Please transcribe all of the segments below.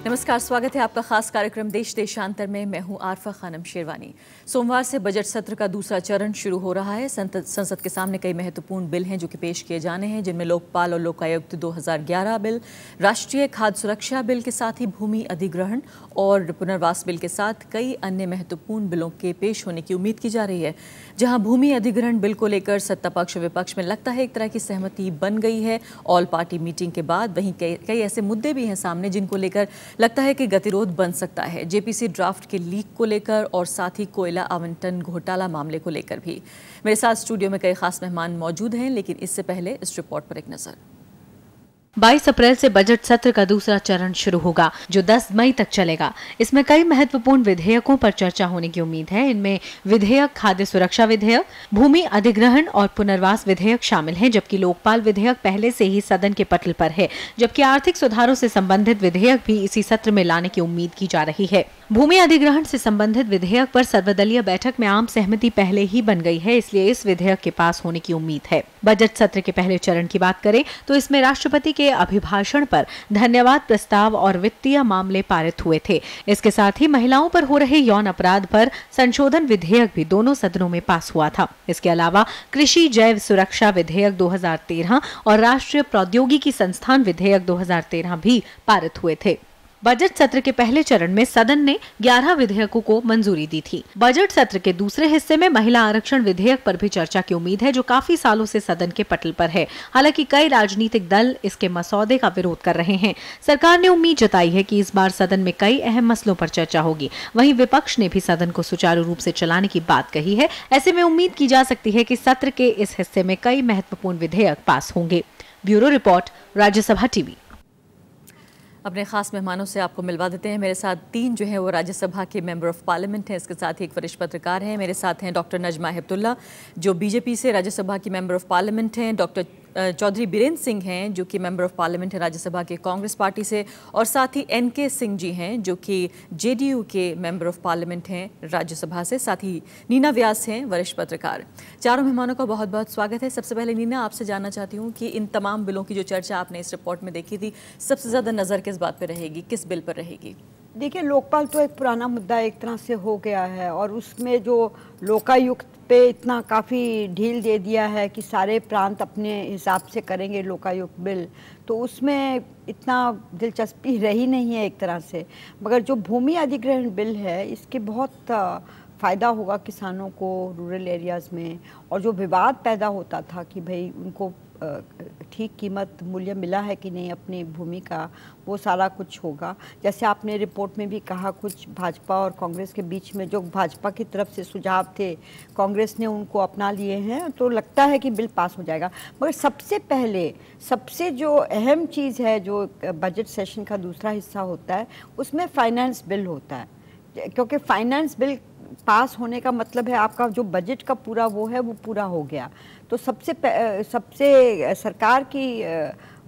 नमस्कार, स्वागत है आपका खास कार्यक्रम देश देशांतर में। मैं हूं आरफा खानम शेरवानी। सोमवार से बजट सत्र का दूसरा चरण शुरू हो रहा है। संसद के सामने कई महत्वपूर्ण बिल हैं जो कि पेश किए जाने हैं, जिनमें लोकपाल और लोकायुक्त 2011 बिल, राष्ट्रीय खाद्य सुरक्षा बिल के साथ ही भूमि अधिग्रहण और पुनर्वास बिल के साथ कई अन्य महत्वपूर्ण बिलों के पेश होने की उम्मीद की जा रही है। जहां भूमि अधिग्रहण बिल को लेकर सत्ता पक्ष विपक्ष में लगता है एक तरह की सहमति बन गई है ऑल पार्टी मीटिंग के बाद, वहीं कई ऐसे मुद्दे भी हैं सामने जिनको लेकर लगता है कि गतिरोध बन सकता है। जेपीसी ड्राफ्ट के लीक को लेकर और साथ ही कोयला आवंटन घोटाला मामले को लेकर भी। मेरे साथ स्टूडियो में कई खास मेहमान मौजूद हैं, लेकिन इससे पहले इस रिपोर्ट पर एक नजर। 22 अप्रैल से बजट सत्र का दूसरा चरण शुरू होगा, जो 10 मई तक चलेगा। इसमें कई महत्वपूर्ण विधेयकों पर चर्चा होने की उम्मीद है। इनमें विधेयक, खाद्य सुरक्षा विधेयक, भूमि अधिग्रहण और पुनर्वास विधेयक शामिल हैं, जबकि लोकपाल विधेयक पहले से ही सदन के पटल पर है, जबकि आर्थिक सुधारों से संबंधित विधेयक भी इसी सत्र में लाने की उम्मीद की जा रही है। भूमि अधिग्रहण से संबंधित विधेयक पर सर्वदलीय बैठक में आम सहमति पहले ही बन गई है, इसलिए इस विधेयक के पास होने की उम्मीद है। बजट सत्र के पहले चरण की बात करें तो इसमें राष्ट्रपति के अभिभाषण पर धन्यवाद प्रस्ताव और वित्तीय मामले पारित हुए थे। इसके साथ ही महिलाओं पर हो रहे यौन अपराध पर संशोधन विधेयक भी दोनों सदनों में पास हुआ था। इसके अलावा कृषि जैव सुरक्षा विधेयक 2013 और राष्ट्रीय प्रौद्योगिकी संस्थान विधेयक 2013 भी पारित हुए थे। बजट सत्र के पहले चरण में सदन ने 11 विधेयकों को मंजूरी दी थी। बजट सत्र के दूसरे हिस्से में महिला आरक्षण विधेयक पर भी चर्चा की उम्मीद है, जो काफी सालों से सदन के पटल पर है। हालांकि कई राजनीतिक दल इसके मसौदे का विरोध कर रहे हैं। सरकार ने उम्मीद जताई है कि इस बार सदन में कई अहम मसलों पर चर्चा होगी। वहीं विपक्ष ने भी सदन को सुचारू रूप से चलाने की बात कही है। ऐसे में उम्मीद की जा सकती है कि सत्र के इस हिस्से में कई महत्वपूर्ण विधेयक पास होंगे। Bureau report, Rajya Sabha TV. अपने खास मेहमानों से आपको मिलवा देते हैं। मेरे साथ 3 जो हैं वो राज्यसभा के मेंबर ऑफ पार्लियामेंट हैं। इसके साथ ही एक वरिष्ठ पत्रकार हैं। मेरे साथ हैं डॉक्टर नजमा हेपतुल्ला, जो बीजेपी से राज्यसभा की मेंबर ऑफ पार्लियामेंट हैं। डॉक्टर चौधरी बीरेंद्र सिंह हैं, जो कि मेंबर ऑफ पार्लियामेंट है राज्यसभा के कांग्रेस पार्टी से, और साथ ही एनके सिंह जी हैं, जो कि जेडीयू के मेंबर ऑफ पार्लियामेंट हैं राज्यसभा से। साथ ही नीना व्यास हैं, वरिष्ठ पत्रकार। चारों मेहमानों का बहुत बहुत स्वागत है। सबसे पहले नीना, आपसे जानना चाहती हूँ कि इन तमाम बिलों की जो चर्चा आपने इस रिपोर्ट में देखी थी, सबसे ज़्यादा नज़र किस बात पर रहेगी, किस बिल पर रहेगी? देखिए, लोकपाल तो एक पुराना मुद्दा एक तरह से हो गया है, और उसमें जो लोकायुक्त पे इतना काफ़ी ढील दे दिया है कि सारे प्रांत अपने हिसाब से करेंगे लोकायुक्त बिल, तो उसमें इतना दिलचस्पी रही नहीं है एक तरह से। मगर जो भूमि अधिग्रहण बिल है, इसके बहुत फ़ायदा होगा किसानों को रूरल एरियाज़ में। और जो विवाद पैदा होता था कि भाई उनको ठीक कीमत मूल्य मिला है कि नहीं अपनी भूमि का, वो सारा कुछ होगा। जैसे आपने रिपोर्ट में भी कहा, कुछ भाजपा और कांग्रेस के बीच में जो भाजपा की तरफ से सुझाव थे, कांग्रेस ने उनको अपना लिए हैं, तो लगता है कि बिल पास हो जाएगा। मगर सबसे पहले सबसे जो अहम चीज़ है, जो बजट सेशन का दूसरा हिस्सा होता है, उसमें फाइनेंस बिल होता है। क्योंकि फाइनेंस बिल पास होने का मतलब है आपका जो बजट का पूरा वो है वो पूरा हो गया। तो सबसे सरकार की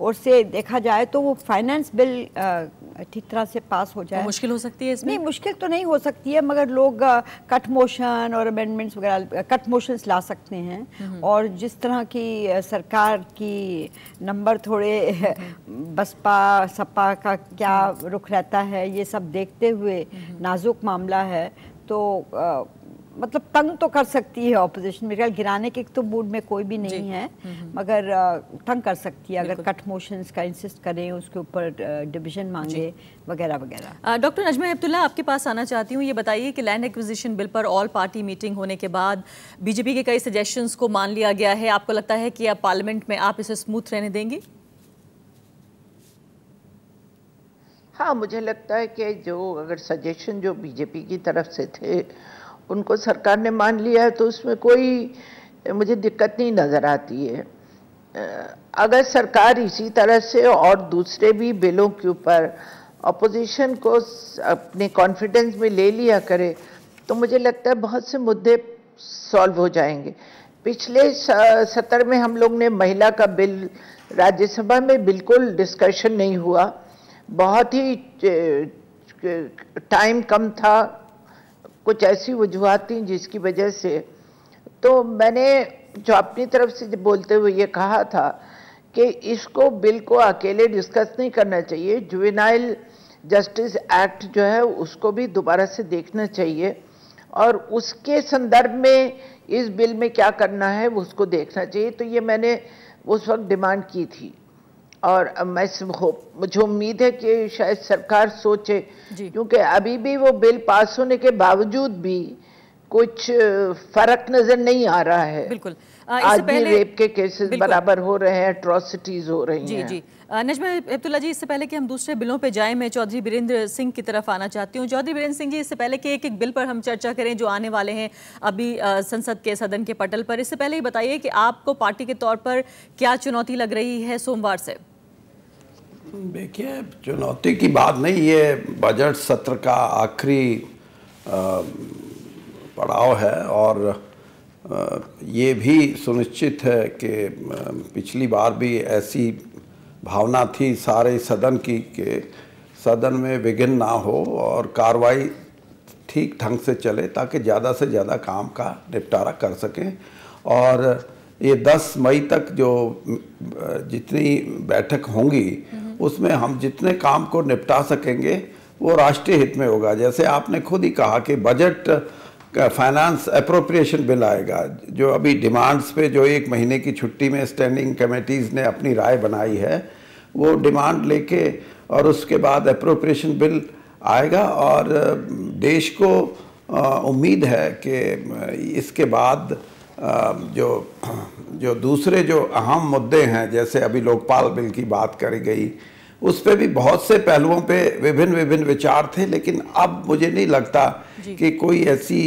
ओर से देखा जाए तो वो फाइनेंस बिल ठीक तरह से पास हो जाए। तो मुश्किल हो सकती है इसमें? नहीं, मुश्किल तो नहीं हो सकती है, मगर लोग कट मोशन और अमेंडमेंट्स वगैरह, कट मोशंस ला सकते हैं। और जिस तरह की सरकार की नंबर थोड़े बसपा सपा का क्या रुख रहता है, ये सब देखते हुए नाजुक मामला है, तो मतलब तंग तो कर सकती है ऑपोजिशन। मेरे ख्याल गिराने के तो मूड में कोई भी नहीं है, मगर तंग कर सकती है अगर कट मोशंस का इंसिस्ट करें, उसके ऊपर डिवीजन मांगे वगैरह वगैरह। डॉक्टर नजमा हेपतुल्ला, आपके पास आना चाहती हूँ। ये बताइए कि लैंड एक्विजिशन बिल पर ऑल पार्टी मीटिंग होने के बाद बीजेपी के कई सजेशंस को मान लिया गया है। आपको लगता है कि अब पार्लियामेंट में आप इसे स्मूथ रहने देंगे? हाँ, मुझे लगता है कि जो अगर सजेशन जो बीजेपी की तरफ से थे उनको सरकार ने मान लिया है, तो उसमें कोई मुझे दिक्कत नहीं नज़र आती है। अगर सरकार इसी तरह से और दूसरे भी बिलों के ऊपर अपोजिशन को अपने कॉन्फिडेंस में ले लिया करे, तो मुझे लगता है बहुत से मुद्दे सॉल्व हो जाएंगे। पिछले सत्र में हम लोग ने महिला का बिल राज्यसभा में बिल्कुल डिस्कशन नहीं हुआ, बहुत ही टाइम कम था, कुछ ऐसी वजूहत थी जिसकी वजह से। तो मैंने जो अपनी तरफ से बोलते हुए ये कहा था कि इसको बिल को अकेले डिस्कस नहीं करना चाहिए, जुवेनाइल जस्टिस एक्ट जो है उसको भी दोबारा से देखना चाहिए और उसके संदर्भ में इस बिल में क्या करना है उसको देखना चाहिए। तो ये मैंने उस वक्त डिमांड की थी और मुझे उम्मीद है कि शायद सरकार सोचे, क्योंकि अभी भी वो बिल पास होने के बावजूद भी कुछ फर्क नजर नहीं आ रहा है। बिल्कुल। आज भी रेप के केसेस बराबर हो रहे हैं, एट्रोसिटीज हो रही हैं। जी नजमा हेपतुल्ला जी, इससे पहले कि हम दूसरे बिलों पे जाएं, मैं चौधरी बीरेंद्र सिंह की तरफ आना चाहती हूं। चौधरी बीरेंद्र सिंह जी, इससे पहले कि एक एक बिल पर हम चर्चा करें जो आने वाले हैं अभी संसद के सदन के पटल पर, इससे पहले ही बताइए कि आपको पार्टी के तौर पर क्या चुनौती लग रही है सोमवार से? देखिए, चुनौती की बात नहीं, ये बजट सत्र का आखिरी पड़ाव है और ये भी सुनिश्चित है कि पिछली बार भी ऐसी भावना थी सारे सदन की कि सदन में विघ्न ना हो और कार्रवाई ठीक ढंग से चले ताकि ज़्यादा से ज़्यादा काम का निपटारा कर सकें। और ये 10 मई तक जो जितनी बैठक होंगी उसमें हम जितने काम को निपटा सकेंगे वो राष्ट्रीय हित में होगा। जैसे आपने खुद ही कहा कि बजट फाइनेंस अप्रोप्रिएशन बिल आएगा, जो अभी डिमांड्स पे जो 1 महीने की छुट्टी में स्टैंडिंग कमेटीज़ ने अपनी राय बनाई है, वो डिमांड लेके और उसके बाद अप्रोप्रिएशन बिल आएगा और देश को उम्मीद है कि इसके बाद जो दूसरे जो अहम मुद्दे हैं, जैसे अभी लोकपाल बिल की बात करी गई, उस पे भी बहुत से पहलुओं पे विभिन्न विचार थे, लेकिन अब मुझे नहीं लगता कि कोई ऐसी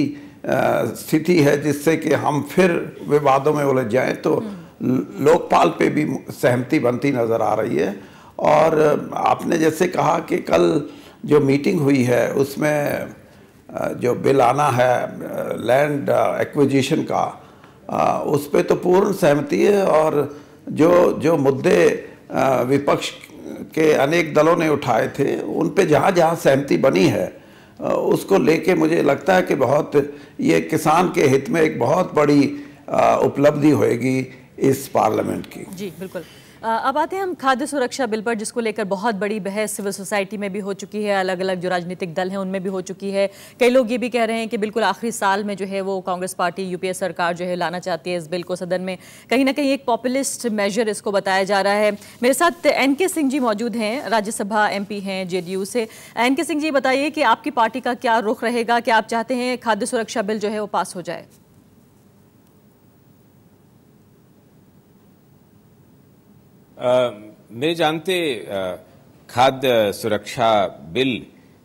स्थिति है जिससे कि हम फिर विवादों में उलझ जाएं। तो लोकपाल पे भी सहमति बनती नज़र आ रही है। और आपने जैसे कहा कि कल जो मीटिंग हुई है उसमें जो बिल आना है लैंड एक्विजिशन का, उस पे तो पूर्ण सहमति है और जो मुद्दे विपक्ष के अनेक दलों ने उठाए थे उन पे जहाँ जहाँ सहमति बनी है उसको लेके मुझे लगता है कि बहुत ये किसान के हित में एक बहुत बड़ी उपलब्धि होएगी इस पार्लियामेंट की। जी बिल्कुल। अब आते हैं हम खाद्य सुरक्षा बिल पर, जिसको लेकर बहुत बड़ी बहस सिविल सोसाइटी में भी हो चुकी है, अलग अलग जो राजनीतिक दल हैं उनमें भी हो चुकी है। कई लोग ये भी कह रहे हैं कि बिल्कुल आखिरी साल में जो है वो कांग्रेस पार्टी यूपीए सरकार जो है लाना चाहती है इस बिल को सदन में। कहीं ना कहीं एक पॉपुलिस्ट मेजर इसको बताया जा रहा है। मेरे साथ एनके सिंह जी मौजूद हैं, राज्यसभा एमपी हैं जेडीयू से। एनके सिंह जी, बताइए कि आपकी पार्टी का क्या रुख रहेगा, क्या आप चाहते हैं खाद्य सुरक्षा बिल जो है वो पास हो जाए? मेरे जानते खाद्य सुरक्षा बिल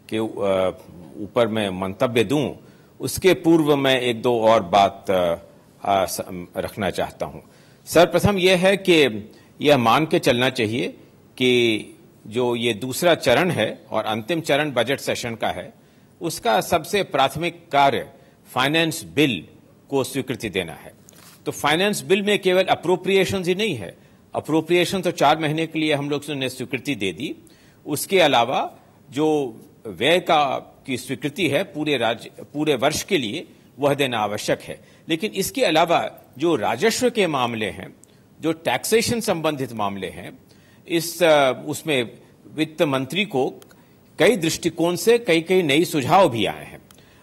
के ऊपर मैं मंतव्य दूं, उसके पूर्व मैं एक दो और बात रखना चाहता हूं। सर्वप्रथम यह है कि यह मान के चलना चाहिए कि जो ये दूसरा चरण है और अंतिम चरण बजट सेशन का है, उसका सबसे प्राथमिक कार्य फाइनेंस बिल को स्वीकृति देना है। तो फाइनेंस बिल में केवल अप्रोप्रिएशन ही नहीं है, अप्रोप्रिएशन तो 4 महीने के लिए हम लोग ने स्वीकृति दे दी, उसके अलावा जो व्यय की स्वीकृति है पूरे वर्ष के लिए वह देना आवश्यक है। लेकिन इसके अलावा जो राजस्व के मामले हैं, जो टैक्सेशन संबंधित मामले हैं, उसमें वित्त मंत्री को कई दृष्टिकोण से कई नई सुझाव भी आए हैं।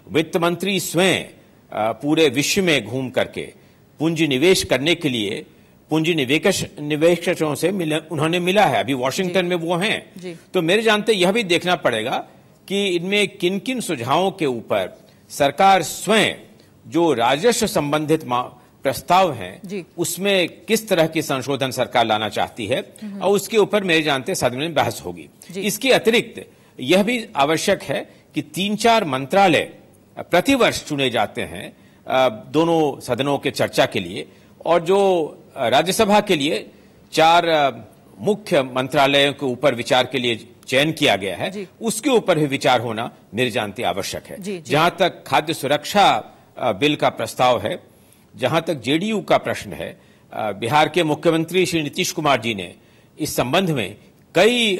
वित्त मंत्री स्वयं पूरे विश्व में घूम करके पूंजी निवेश करने के लिए पूंजी निवेशकों से उन्होंने मिला है, अभी वॉशिंगटन में वो हैं। तो मेरे जानते यह भी देखना पड़ेगा कि इनमें किन किन सुझावों के ऊपर सरकार स्वयं जो राजस्व संबंधित प्रस्ताव हैं उसमें किस तरह की संशोधन सरकार लाना चाहती है और उसके ऊपर मेरे जानते सदन में बहस होगी। इसके अतिरिक्त यह भी आवश्यक है कि 3-4 मंत्रालय प्रतिवर्ष चुने जाते हैं दोनों सदनों के चर्चा के लिए, और जो राज्यसभा के लिए 4 मुख्य मंत्रालयों के ऊपर विचार के लिए चयन किया गया है, उसके ऊपर भी विचार होना मेरे जानते आवश्यक है। जहां तक खाद्य सुरक्षा बिल का प्रस्ताव है, जहां तक जेडीयू का प्रश्न है, बिहार के मुख्यमंत्री श्री नीतीश कुमार जी ने इस संबंध में कई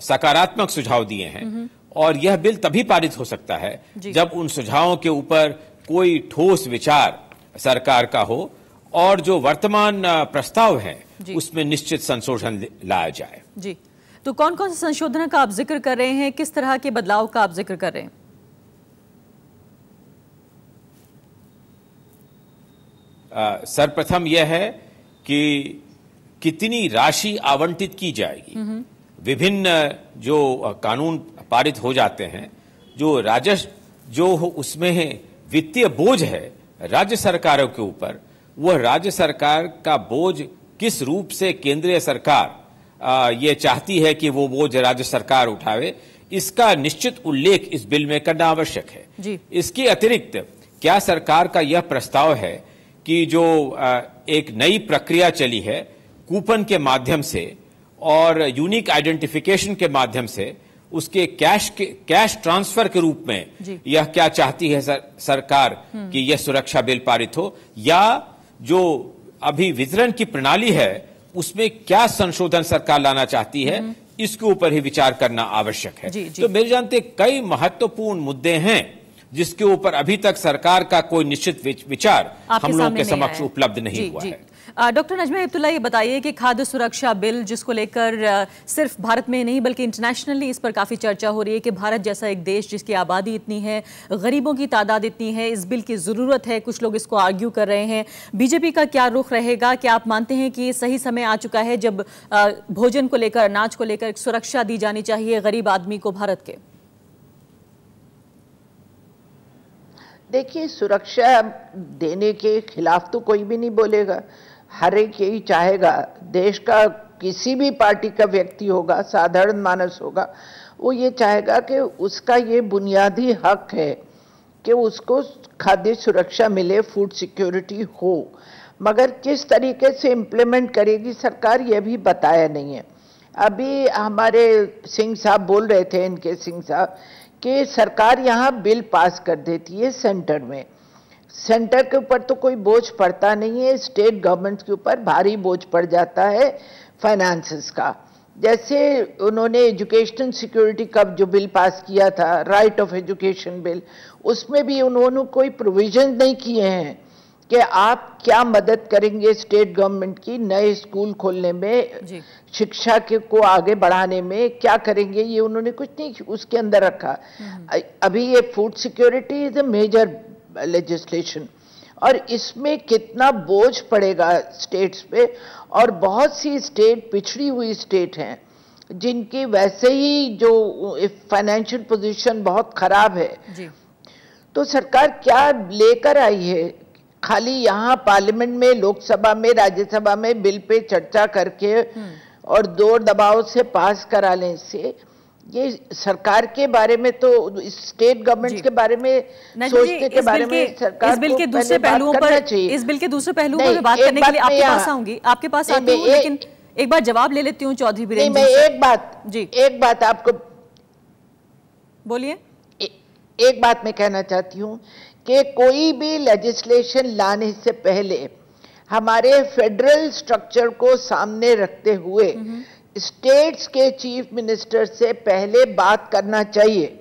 सकारात्मक सुझाव दिए हैं और यह बिल तभी पारित हो सकता है जब उन सुझावों के ऊपर कोई ठोस विचार सरकार का हो और जो वर्तमान प्रस्ताव है उसमें निश्चित संशोधन लाया जाए। जी तो कौन कौन से संशोधन का आप जिक्र कर रहे हैं, किस तरह के बदलाव का आप जिक्र कर रहे हैं? सर्वप्रथम यह है कि कितनी राशि आवंटित की जाएगी। विभिन्न जो कानून पारित हो जाते हैं, जो राजस्व जो उसमें वित्तीय बोझ है राज्य सरकारों के ऊपर, वह राज्य सरकार का बोझ किस रूप से केंद्रीय सरकार ये चाहती है कि वो बोझ राज्य सरकार उठावे, इसका निश्चित उल्लेख इस बिल में करना आवश्यक है जी। इसके अतिरिक्त क्या सरकार का यह प्रस्ताव है कि जो एक नई प्रक्रिया चली है कूपन के माध्यम से और यूनिक आइडेंटिफिकेशन के माध्यम से उसके कैश ट्रांसफर के रूप में यह क्या चाहती है सरकार कि यह सुरक्षा बिल पारित हो, या जो अभी वितरण की प्रणाली है उसमें क्या संशोधन सरकार लाना चाहती है, इसके ऊपर ही विचार करना आवश्यक है। तो मेरे जानते कई महत्वपूर्ण मुद्दे हैं जिसके ऊपर अभी तक सरकार का कोई निश्चित विचार हम लोगों के समक्ष उपलब्ध नहीं हुआ है। डॉक्टर नजमा हेपतुल्ला, ये बताइए कि खाद्य सुरक्षा बिल जिसको लेकर सिर्फ भारत में नहीं बल्कि इंटरनेशनली इस पर काफ़ी चर्चा हो रही है कि भारत जैसा एक देश जिसकी आबादी इतनी है, गरीबों की तादाद इतनी है, इस बिल की ज़रूरत है। कुछ लोग इसको आर्ग्यू कर रहे हैं। बीजेपी का क्या रुख रहेगा? क्या आप मानते हैं कि सही समय आ चुका है जब भोजन को लेकर, अनाज को लेकर सुरक्षा दी जानी चाहिए गरीब आदमी को भारत के? देखिए, सुरक्षा देने के खिलाफ तो कोई भी नहीं बोलेगा। हर एक यही चाहेगा, देश का किसी भी पार्टी का व्यक्ति होगा, साधारण मानस होगा, वो ये चाहेगा कि उसका ये बुनियादी हक है कि उसको खाद्य सुरक्षा मिले, फूड सिक्योरिटी हो। मगर किस तरीके से इम्प्लीमेंट करेगी सरकार, ये भी बताया नहीं है। अभी हमारे सिंह साहब बोल रहे थे, इनके सिंह साहब, कि सरकार यहाँ बिल पास कर देती है सेंटर में, सेंटर के ऊपर तो कोई बोझ पड़ता नहीं है, स्टेट गवर्नमेंट के ऊपर भारी बोझ पड़ जाता है फाइनेंसेस का। जैसे उन्होंने एजुकेशन सिक्योरिटी का जो बिल पास किया था, राइट ऑफ एजुकेशन बिल, उसमें भी उन्होंने कोई प्रोविजन नहीं किए हैं कि आप क्या मदद करेंगे स्टेट गवर्नमेंट की नए स्कूल खोलने में, शिक्षा के को आगे बढ़ाने में क्या करेंगे, ये उन्होंने कुछ नहीं उसके अंदर रखा। अभी ये food security is a major legislation और इसमें कितना बोझ पड़ेगा स्टेट्स पे, और बहुत सी स्टेट पिछड़ी हुई स्टेट हैं जिनकी वैसे ही जो फाइनेंशियल पोजीशन बहुत खराब है जी। तो सरकार क्या लेकर आई है? खाली यहाँ पार्लियामेंट में, लोकसभा में, राज्यसभा में बिल पे चर्चा करके और जोर दबाव से पास कराने से ये सरकार के बारे में तो स्टेट गवर्नमेंट के बारे में सोचने के बारे में सरकार इस बिल के दूसरे पहलुओं पर, इस बिल के दूसरे पहलुओं पर बात करने के लिए आपके पास आऊंगी, आपके पास आती हूँ, लेकिन एक बार जवाब ले लेती हूँ चौधरी वीरेंद्र जी। मैं एक बात आपको बोलिए। एक बात मैं कहना चाहती हूँ कि कोई भी लेजिस्लेशन लाने से पहले हमारे फेडरल स्ट्रक्चर को सामने रखते हुए स्टेट्स के चीफ मिनिस्टर से पहले बात करना चाहिए,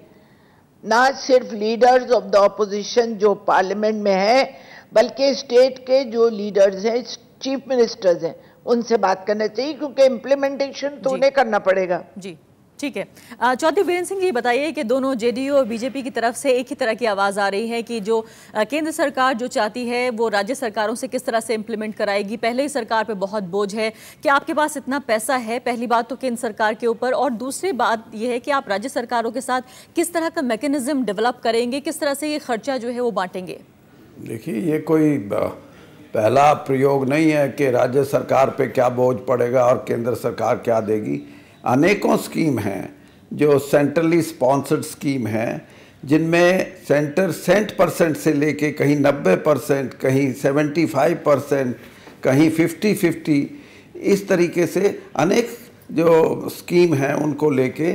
ना सिर्फ लीडर्स ऑफ द ऑपोजिशन जो पार्लियामेंट में है, बल्कि स्टेट के जो लीडर्स हैं, चीफ मिनिस्टर्स हैं, उनसे बात करना चाहिए, क्योंकि इम्प्लीमेंटेशन तो उन्हें करना पड़ेगा। जी ठीक है। चौधरी वीरेंद्र सिंह जी, बताइए कि दोनों जेडीयू और बीजेपी की तरफ से एक ही तरह की आवाज़ आ रही है कि जो केंद्र सरकार जो चाहती है वो राज्य सरकारों से किस तरह से इम्प्लीमेंट कराएगी। पहले ही सरकार पे बहुत बोझ है, क्या आपके पास इतना पैसा है? पहली बात तो केंद्र सरकार के ऊपर, और दूसरी बात यह है कि आप राज्य सरकारों के साथ किस तरह का मैकेनिज्म डेवलप करेंगे, किस तरह से ये खर्चा जो है वो बांटेंगे? देखिए, ये कोई पहला प्रयोग नहीं है कि राज्य सरकार पे क्या बोझ पड़ेगा और केंद्र सरकार क्या देगी। अनेकों स्कीम हैं जो सेंट्रली स्पॉन्सर्ड स्कीम हैं, जिनमें सेंटर 100% से लेके कहीं 90%, कहीं 75%, कहीं 50-50, इस तरीके से अनेक जो स्कीम हैं उनको लेके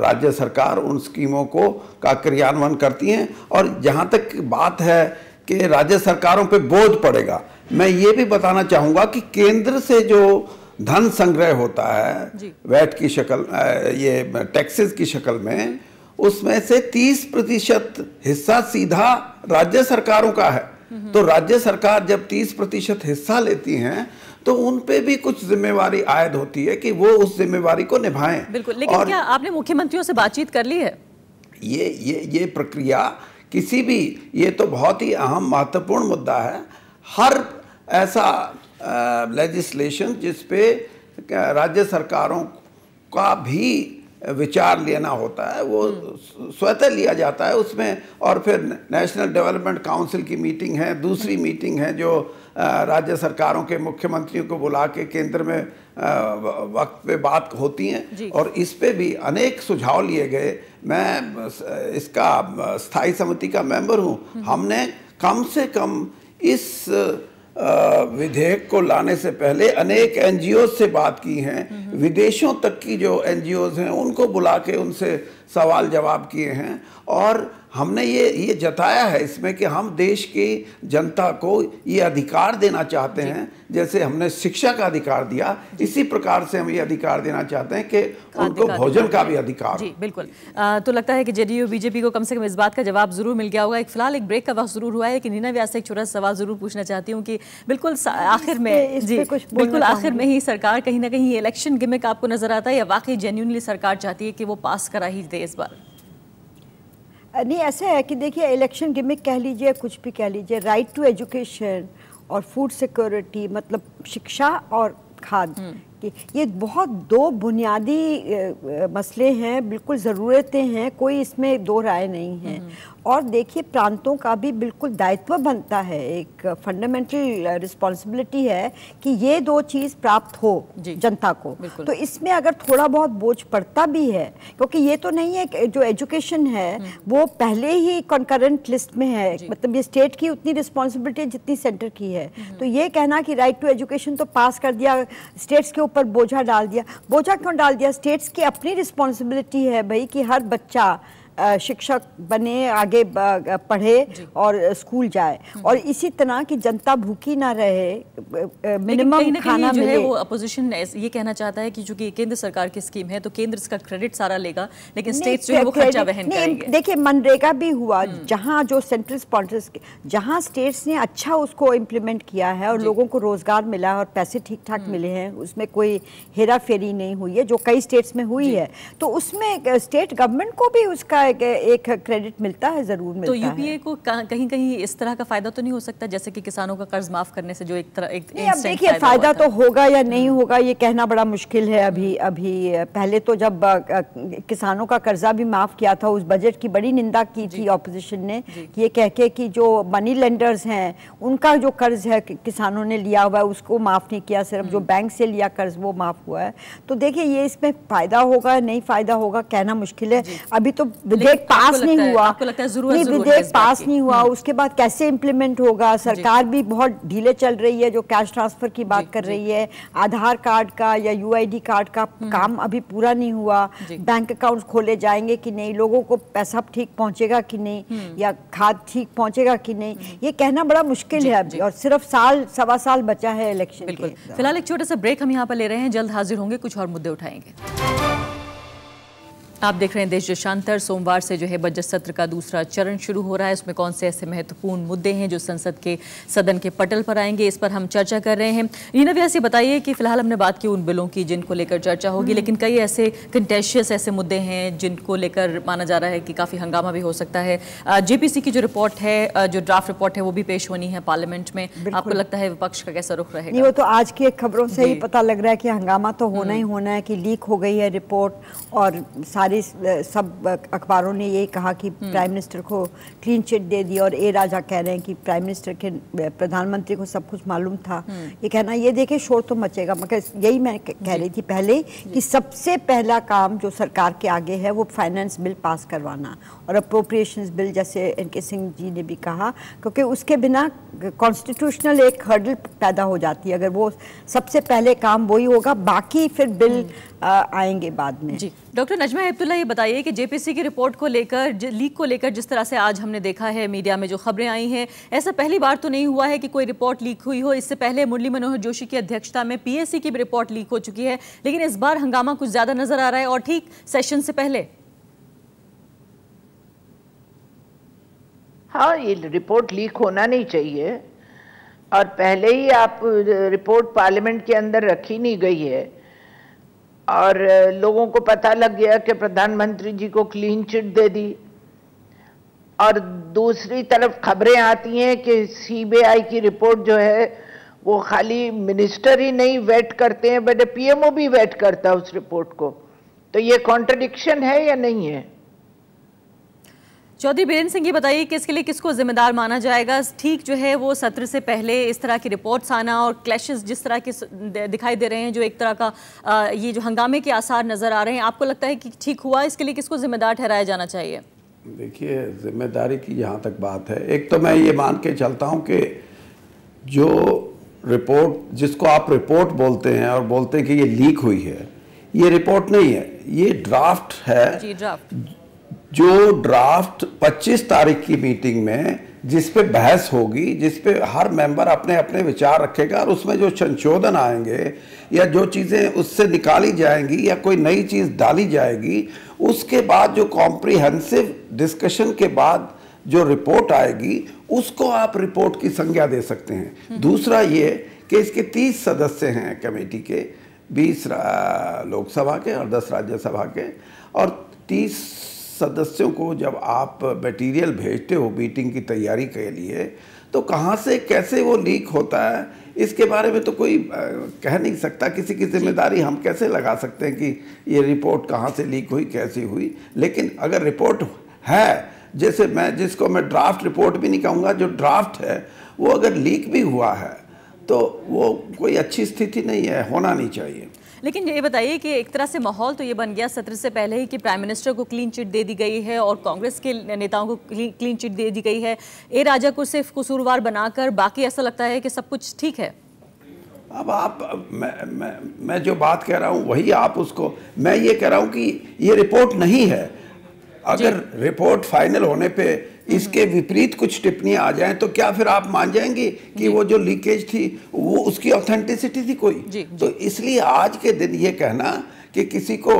राज्य सरकार उन स्कीमों को का क्रियान्वयन करती हैं। और जहाँ तक बात है कि राज्य सरकारों पे बोझ पड़ेगा, मैं ये भी बताना चाहूँगा कि केंद्र से जो धन संग्रह होता है वैट की शक्ल, ये टैक्सेस की शक्ल में, उसमें से 30% हिस्सा सीधा राज्य सरकारों का है। तो राज्य सरकार जब 30% हिस्सा लेती हैं तो उन पे भी कुछ जिम्मेवारी आयद होती है कि वो उस जिम्मेवारी को निभाएं। बिल्कुल, लेकिन क्या आपने मुख्यमंत्रियों से बातचीत कर ली है? ये प्रक्रिया किसी भी, ये तो बहुत ही अहम महत्वपूर्ण मुद्दा है। हर ऐसा लेजिस्लेशन जिस पे राज्य सरकारों का भी विचार लेना होता है वो स्वतः लिया जाता है उसमें, और फिर नेशनल डेवलपमेंट काउंसिल की मीटिंग है, दूसरी मीटिंग है जो राज्य सरकारों के मुख्यमंत्रियों को बुला के केंद्र में वक्त पे बात होती हैं, और इस पे भी अनेक सुझाव लिए गए। मैं इसका स्थायी समिति का मेंबर हूँ। हमने कम से कम इस विधेयक को लाने से पहले अनेक एनजीओ से बात की हैं, विदेशों तक की जो एनजीओज हैं उनको बुला के उनसे सवाल जवाब किए हैं, और हमने ये जताया है इसमें कि हम देश की जनता को ये अधिकार देना चाहते हैं, जैसे हमने शिक्षा का अधिकार दिया, इसी प्रकार से हम ये अधिकार देना चाहते हैं कि उनको भोजन का भी अधिकार। जी बिल्कुल। तो लगता है कि जेडीयू बीजेपी को कम से कम इस बात का जवाब जरूर मिल गया होगा। फिलहाल एक ब्रेक का वक्त जरूर हुआ है, लेकिन नीना व्यास से एक छोटा सा सवाल जरूर पूछना चाहती हूँ कि बिल्कुल आखिर में, जी बिल्कुल आखिर में ही सरकार कहीं ना कहीं इलेक्शन गिमिक आपको नजर आता है, या वाकई जेन्युइनली सरकार चाहती है कि वो पास करा ही दे इस बार? नहीं, ऐसा है कि देखिए, इलेक्शन गिमिक कह लीजिए, कुछ भी कह लीजिए, राइट टू एजुकेशन और फूड सिक्योरिटी, मतलब शिक्षा और खाद्य, ये बहुत दो बुनियादी मसले हैं, बिल्कुल ज़रूरतें हैं, कोई इसमें दो राय नहीं है। और देखिए, प्रांतों का भी बिल्कुल दायित्व बनता है, एक फंडामेंटल रिस्पॉन्सिबिलिटी है कि ये दो चीज़ प्राप्त हो जनता को। तो इसमें अगर थोड़ा बहुत बोझ पड़ता भी है, क्योंकि ये तो नहीं है कि जो एजुकेशन है वो पहले ही कॉन्करेंट लिस्ट में है, मतलब ये स्टेट की उतनी रिस्पॉन्सिबिलिटी जितनी सेंटर की है। तो ये कहना कि राइट टू एजुकेशन तो पास कर दिया, स्टेट्स के ऊपर बोझा डाल दिया, बोझा क्यों डाल दिया? स्टेट्स की अपनी रिस्पॉन्सिबिलिटी है भाई कि हर बच्चा शिक्षक बने, आगे पढ़े और स्कूल जाए, और इसी तरह की जनता भूखी ना रहे, मिनिमम खाना मिले। वो अपोजिशन ये कहना चाहता है कि चूंकि केंद्र सरकार की स्कीम है तो केंद्र इसका क्रेडिट सारा लेगा, लेकिन स्टेट्स जो है वो खर्चा वहन करेंगे। देखिए, मनरेगा भी हुआ, जहाँ जो सेंट्रल स्पॉन्सर्स, जहाँ स्टेट्स ने अच्छा उसको इम्प्लीमेंट किया है और लोगों को रोजगार मिला और पैसे ठीक ठाक मिले हैं, उसमें कोई हेरा फेरी नहीं हुई है, जो कई स्टेट्स में हुई है, तो उसमें स्टेट गवर्नमेंट को भी उसका एक क्रेडिट मिलता है, जरूर मिलता है। तो यूपीए को कहीं कहीं इस तरह का फायदा तो नहीं हो सकता, जैसे कि किसानों का कर्ज माफ करने से जो एक तरह अब देखिए, फायदा तो होगा या नहीं होगा ये कहना बड़ा मुश्किल है अभी पहले तो जब किसानों का कर्जा भी माफ किया था, उस बजट की बड़ी निंदा की थी ऑपोजिशन ने, ये कह के कि जो मनी लेंडर्स हैं उनका जो कर्ज है किसानों ने लिया हुआ है उसको माफ नहीं किया, सिर्फ जो बैंक से लिया कर्ज वो माफ हुआ है। तो देखिए, ये इसमें फायदा होगा नहीं फायदा होगा कहना मुश्किल है। अभी तो विधेयक पास नहीं हुआ, विधेयक पास नहीं हुआ, उसके बाद कैसे इम्प्लीमेंट होगा? सरकार भी बहुत ढीले चल रही है, जो कैश ट्रांसफर की बात कर रही है, आधार कार्ड का या यूआईडी कार्ड का काम अभी पूरा नहीं हुआ, बैंक अकाउंट्स खोले जाएंगे कि नहीं, लोगों को पैसा ठीक पहुंचेगा कि नहीं, या खाद ठीक पहुंचेगा कि नहीं, ये कहना बड़ा मुश्किल है अभी, और सिर्फ सवा साल बचा है इलेक्शन के। फिलहाल एक छोटा सा ब्रेक हम यहाँ पर ले रहे हैं, जल्द हाजिर होंगे, कुछ और मुद्दे उठाएंगे। आप देख रहे हैं देश देशांतर। सोमवार से जो है बजट सत्र का दूसरा चरण शुरू हो रहा है, उसमें कौन से ऐसे महत्वपूर्ण मुद्दे हैं जो संसद के सदन के पटल पर आएंगे, इस पर हम चर्चा कर रहे हैं। नीना व्यास, बताइए कि फिलहाल हमने बात की उन बिलों की जिनको लेकर चर्चा होगी, लेकिन कई ऐसे कंटेशियस ऐसे मुद्दे हैं जिनको लेकर माना जा रहा है कि काफ़ी हंगामा भी हो सकता है। जेपीसी की जो रिपोर्ट है, जो ड्राफ्ट रिपोर्ट है, वो भी पेश होनी है पार्लियामेंट में। आपको लगता है विपक्ष का कैसा रुख रहेगा? वो तो आज की खबरों से ही पता लग रहा है कि हंगामा तो होना ही होना है, कि लीक हो गई है रिपोर्ट, और सब अखबारों ने ये कहा कि प्राइम मिनिस्टर को क्लीन चिट दे दी, और ए राजा कह रहे हैं कि प्राइम मिनिस्टर के प्रधानमंत्री को सब कुछ मालूम था। ये कहना, ये देखे शोर तो मचेगा, मगर यही मैं कह रही थी पहले कि सबसे पहला काम जो सरकार के आगे है वो फाइनेंस बिल पास करवाना, और अप्रोप्रिएशंस बिल, जैसे एनके सिंह जी ने भी कहा, क्योंकि उसके बिना कॉन्स्टिट्यूशनल एक हर्डल पैदा हो जाती है। अगर वो सबसे पहले काम वही होगा, बाकी फिर बिल आएंगे बाद में। जी डॉक्टर नजमा हेपतुल्ला, ये बताइए कि जेपीसी की रिपोर्ट को लेकर, लीक को लेकर जिस तरह से आज हमने देखा है मीडिया में जो खबरें आई हैं, ऐसा पहली बार तो नहीं हुआ है कि कोई रिपोर्ट लीक हुई हो। इससे पहले मुरली मनोहर जोशी की अध्यक्षता में पीएससी की भी रिपोर्ट लीक हो चुकी है, लेकिन इस बार हंगामा कुछ ज्यादा नजर आ रहा है, और ठीक सेशन से पहले। हाँ, ये रिपोर्ट लीक होना नहीं चाहिए, और पहले ही आप रिपोर्ट पार्लियामेंट के अंदर रखी नहीं गई है और लोगों को पता लग गया कि प्रधानमंत्री जी को क्लीन चिट दे दी, और दूसरी तरफ खबरें आती हैं कि सीबीआई की रिपोर्ट जो है वो खाली मिनिस्टर ही नहीं वेट करते हैं बट पीएमओ भी वेट करता है उस रिपोर्ट को। तो ये कॉन्ट्रडिक्शन है या नहीं है? चौधरी बीरेंद्र सिंह, ये बताइए कि इसके लिए किसको जिम्मेदार माना जाएगा? ठीक जो है वो सत्र से पहले इस तरह की रिपोर्ट्स आना और क्लैशेस जिस तरह के दिखाई दे रहे हैं, जो एक तरह का ये जो हंगामे के आसार नजर आ रहे हैं, आपको लगता है कि ठीक हुआ? इसके लिए किसको जिम्मेदार ठहराया जाना चाहिए? देखिए, जिम्मेदारी की जहाँ तक बात है, एक तो मैं ये मान के चलता हूँ कि जो रिपोर्ट, जिसको आप रिपोर्ट बोलते हैं और बोलते हैं कि ये लीक हुई है, ये रिपोर्ट नहीं है, ये ड्राफ्ट है। जी, ड्राफ्ट। जो ड्राफ्ट 25 तारीख की मीटिंग में जिस पे बहस होगी, जिस पे हर मेंबर अपने अपने विचार रखेगा और उसमें जो संशोधन आएंगे या जो चीज़ें उससे निकाली जाएंगी या कोई नई चीज़ डाली जाएगी, उसके बाद जो कॉम्प्रिहेंसिव डिस्कशन के बाद जो रिपोर्ट आएगी उसको आप रिपोर्ट की संज्ञा दे सकते हैं। दूसरा ये कि इसके 30 सदस्य हैं कमेटी के, 20 लोकसभा के और 10 राज्यसभा के, और 30 सदस्यों को जब आप मटेरियल भेजते हो मीटिंग की तैयारी के लिए, तो कहाँ से कैसे वो लीक होता है इसके बारे में तो कोई कह नहीं सकता। किसी की जिम्मेदारी हम कैसे लगा सकते हैं कि ये रिपोर्ट कहाँ से लीक हुई, कैसी हुई। लेकिन अगर रिपोर्ट है, जैसे जिसको मैं ड्राफ्ट रिपोर्ट भी नहीं कहूँगा, जो ड्राफ्ट है वो अगर लीक भी हुआ है तो वो कोई अच्छी स्थिति नहीं है, होना नहीं चाहिए। लेकिन ये बताइए कि एक तरह से माहौल तो ये बन गया सत्र से पहले ही कि प्राइम मिनिस्टर को क्लीन चिट दे दी गई है और कांग्रेस के नेताओं को क्लीन चिट दे दी गई है। ए राजा को सिर्फ कसूरवार बनाकर बाकी ऐसा लगता है कि सब कुछ ठीक है। अब आप मैं जो बात कह रहा हूँ वही आप उसको, मैं ये कह रहा हूँ कि ये रिपोर्ट नहीं है। अगर रिपोर्ट फाइनल होने पे इसके विपरीत कुछ टिप्पणियां आ जाएं तो क्या फिर आप मान जाएंगे कि वो जो लीकेज थी वो उसकी ऑथेंटिसिटी थी कोई? तो इसलिए आज के दिन ये कहना कि किसी को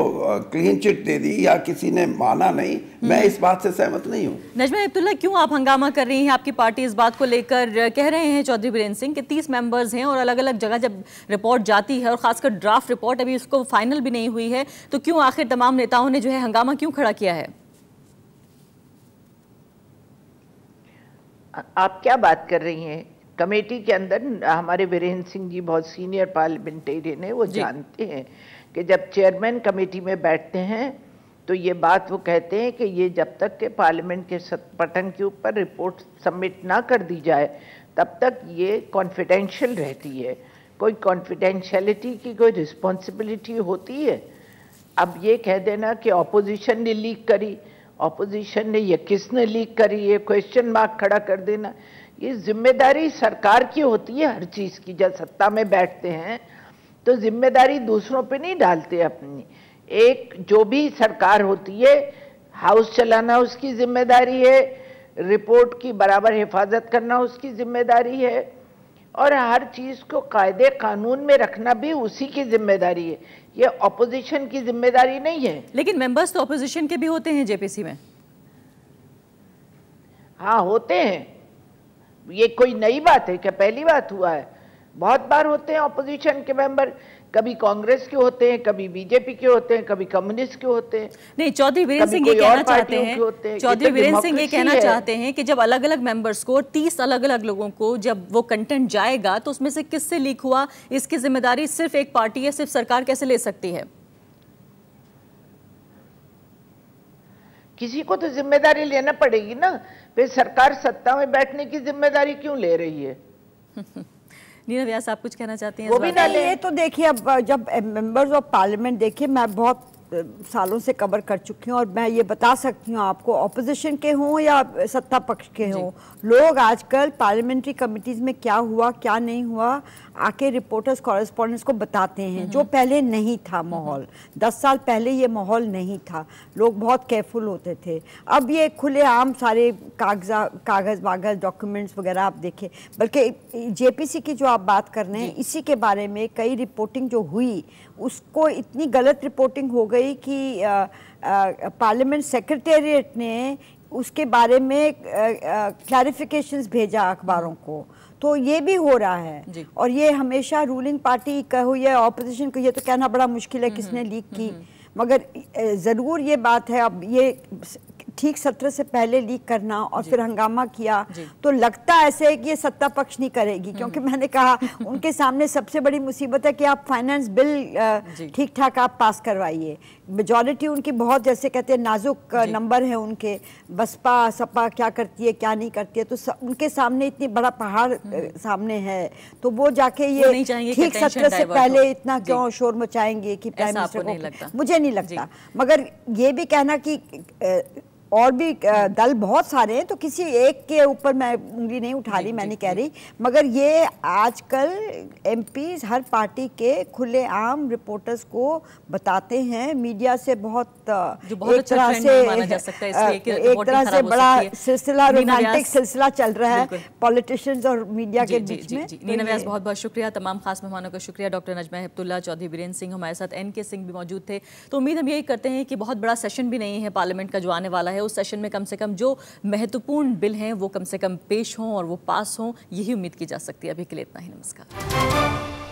क्लीन चिट दे दी या किसी ने माना नहीं, मैं इस बात से सहमत नहीं हूँ। नजमा हेपतुल्ला, क्यों आप हंगामा कर रही हैं? आपकी पार्टी इस बात को लेकर कह रहे हैं चौधरी बीरेंद्र सिंह कि 30 मेंबर्स हैं और अलग अलग जगह जब रिपोर्ट जाती है और खासकर ड्राफ्ट रिपोर्ट अभी उसको फाइनल भी नहीं हुई है, तो क्यों आखिर तमाम नेताओं ने जो है हंगामा क्यों खड़ा किया है? आप क्या बात कर रही हैं? कमेटी के अंदर हमारे वीरेंद्र सिंह जी बहुत सीनियर पार्लियामेंटेरियन है, वो जानते हैं कि जब चेयरमैन कमेटी में बैठते हैं तो ये बात वो कहते हैं कि ये जब तक के पार्लियामेंट के पटन के ऊपर रिपोर्ट सबमिट ना कर दी जाए तब तक ये कॉन्फिडेंशियल रहती है। कोई कॉन्फिडेंशियलिटी की कोई रिस्पॉन्सिबिलिटी होती है? अब ये कह देना कि ऑपोजिशन ने लीक करी, ऑपोजिशन ने, ये किसने लीक करी, ये क्वेश्चन मार्क खड़ा कर देना, ये जिम्मेदारी सरकार की होती है हर चीज़ की। जब सत्ता में बैठते हैं तो जिम्मेदारी दूसरों पे नहीं डालते अपनी। एक जो भी सरकार होती है, हाउस चलाना उसकी जिम्मेदारी है, रिपोर्ट की बराबर हिफाजत करना उसकी जिम्मेदारी है, और हर चीज़ को कायदे कानून में रखना भी उसी की जिम्मेदारी है। ये ऑपोजिशन की जिम्मेदारी नहीं है। लेकिन मेंबर्स तो ऑपोजिशन के भी होते हैं जेपीसी में। हाँ, होते हैं। ये कोई नई बात है क्या? पहली बात हुआ है? बहुत बार होते हैं ऑपोजिशन के मेंबर, कभी कांग्रेस के होते हैं, कभी बीजेपी के होते हैं, कभी कम्युनिस्ट के होते हैं। नहीं, चौधरी वीरेंद्र सिंह ये कहना चाहते हैं, चौधरी वीरेंद्र सिंह ये कहना चाहते हैं कि जब अलग अलग मेंबर्स को, 30 अलग अलग लोगों को जब वो कंटेंट जाएगा तो उसमें से किससे लीक हुआ, इसकी जिम्मेदारी सिर्फ एक पार्टी है, सिर्फ सरकार कैसे ले सकती है? किसी को तो जिम्मेदारी लेना पड़ेगी ना। फिर सरकार सत्ता में बैठने की जिम्मेदारी क्यों ले रही है? नीना व्यास, आप कुछ कहना चाहती हैं? वो भी ना ले। ये तो देखिए, अब जब मेंबर्स ऑफ पार्लियामेंट, देखिए मैं बहुत सालों से कवर कर चुकी हूँ और मैं ये बता सकती हूँ आपको, ऑपोजिशन के हों या सत्ता पक्ष के हों, लोग आजकल पार्लियामेंट्री कमिटीज़ में क्या हुआ क्या नहीं हुआ आके रिपोर्टर्स कॉरेस्पॉन्डेंट्स को बताते हैं, जो पहले नहीं था माहौल। 10 साल पहले ये माहौल नहीं था, लोग बहुत केयरफुल होते थे। अब ये खुलेआम सारे कागज़ वागज़ डॉक्यूमेंट्स वगैरह आप देखें। बल्कि जेपीसी की जो आप बात कर रहे हैं, इसी के बारे में कई रिपोर्टिंग जो हुई, उसको इतनी गलत रिपोर्टिंग हो गई कि पार्लियामेंट सेक्रेटेरिएट ने उसके बारे में क्लैरिफिकेशंस भेजा अखबारों को। तो ये भी हो रहा है। और ये हमेशा रूलिंग पार्टी कहो या ऑपोजिशन को ये तो कहना बड़ा मुश्किल है किसने लीक की, मगर ज़रूर ये बात है अब ये ठीक सत्र से पहले लीक करना और फिर हंगामा किया तो लगता ऐसे है कि ये सत्ता पक्ष नहीं करेगी, क्योंकि मैंने कहा उनके सामने सबसे बड़ी मुसीबत है कि आप फाइनेंस बिल ठीक ठाक आप पास करवाइए। मेजॉरिटी उनकी बहुत जैसे कहते हैं नाजुक नंबर है उनके, बसपा सपा क्या करती है क्या नहीं करती है, तो उनके सामने इतनी बड़ा पहाड़ सामने है, तो वो जाके ये ठीक सत्र से पहले इतना क्यों शोर मचाएंगे कि प्राइम मिनिस्टर को, मुझे नहीं लगता। मगर ये भी कहना कि और भी दल बहुत सारे हैं तो किसी एक के ऊपर मैं उंगली नहीं उठा रही, मैं नहीं कह रही, मगर ये आजकल एमपीज हर पार्टी के खुले आम रिपोर्टर्स को बताते हैं, मीडिया से बहुत एक तरह से बड़ा सिलसिला, रोमांटिक सिलसिला चल रहा है पॉलिटिशियंस और मीडिया के बीच में। नीना व्यास बहुत बहुत शुक्रिया, तमाम खास मेहमानों का शुक्रिया। डॉक्टर नजमा हेपतुल्ला, चौधरी बीरेंद्र सिंह, हमारे साथ NK सिंह भी मौजूद थे। तो उम्मीद हम यही करते हैं कि बहुत बड़ा सेशन भी नहीं है पार्लियामेंट का जो आने वाला है, उस सेशन में कम से कम जो महत्वपूर्ण बिल हैं वो कम से कम पेश हों और वो पास हों, यही उम्मीद की जा सकती है। अभी के लिए इतना ही, नमस्कार।